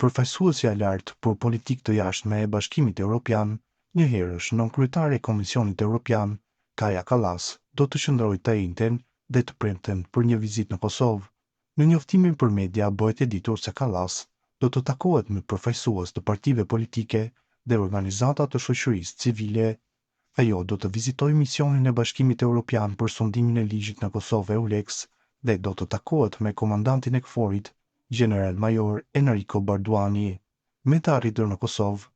përfaqësuesja e lartë për politikë të jashtme e Bashkimit Evropian, njëherësh nën-kryetari i Komisionit Evropian, Kaja Kallas, do të qëndrojë të njëjtën dhe të premten për një vizitë në Kosovë. Në njoftimin për media bëhet e ditur se Kallas do të takohet me përfaqësues të partive politike dhe organizata të shoqërisë civile. Ajo do të vizitojë misionin e Bashkimit Evropian për sondimin e ligjit në Kosovë EULEX dhe do të takohet me komandantin e KFOR-it, General Major Enrico Barduani. Me të arritur në Kosovë,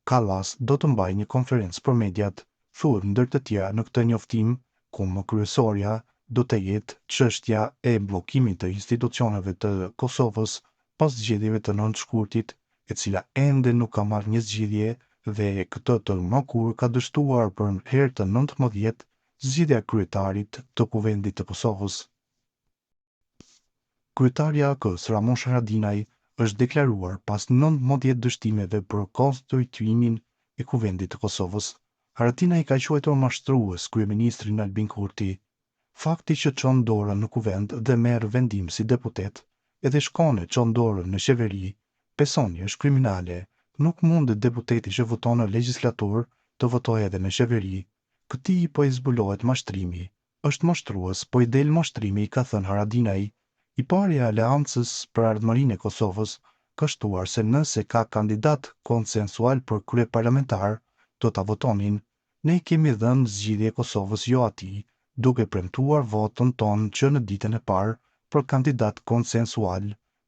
Kallas do të mbajë një konferencë për mediat, thuhet ndër të tjera në këtë njoftim, ku më kryesorja do të jetë çështja e bllokimit të institucioneve të Kosovës pas zgjedhjeve të 9 shkurtit, e cila ende nuk ka marrë një zgjidhje dhe këtë të mërkur ka dështuar për herë të 19 zgjedhja e kryetarit të Kuvendit të Kosovës. Kryetari i AK-s Ramon Haradinaj është deklaruar pas 19 dështimeve për konstituimin e Kuvendit të Kosovës. Haradinaj ka quajtur mashtrues kryeministrin Albin Kurti. Fakti që çon dorën në kuvend dhe merr vendim si deputet, edhe shkon e çon dorën në qeveri, besoni është kriminale. Nuk mund deputeti që voton në legjislatur të votojë edhe në qeveri. Këtij po i zbulohet mashtrimi. Është mashtrues, po i del mashtrimi, ka thënë Haradinaj. I pari i Aleancës për Ardhmërinë e Kosovës ka shtuar se nëse ka kandidat konsensual për kryeparlamentar, do ta votonin. Ne kemi dhënë zgjidhje Kosovës jo atij, duke premtuar votën tonë që në ditën e parë për kandidat konsensual.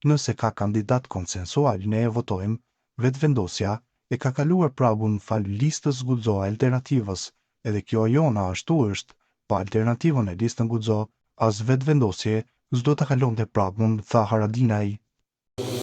Nëse ka kandidat konsensual, ne e votojmë. Vetëvendosja e ka kaluar pragun fal listës guxo alternativës, edhe kjo jona ashtu është, pa alternativën e listën guxo, as vetëvendosje s'do ta kalonte pragun, tha Haradinaj.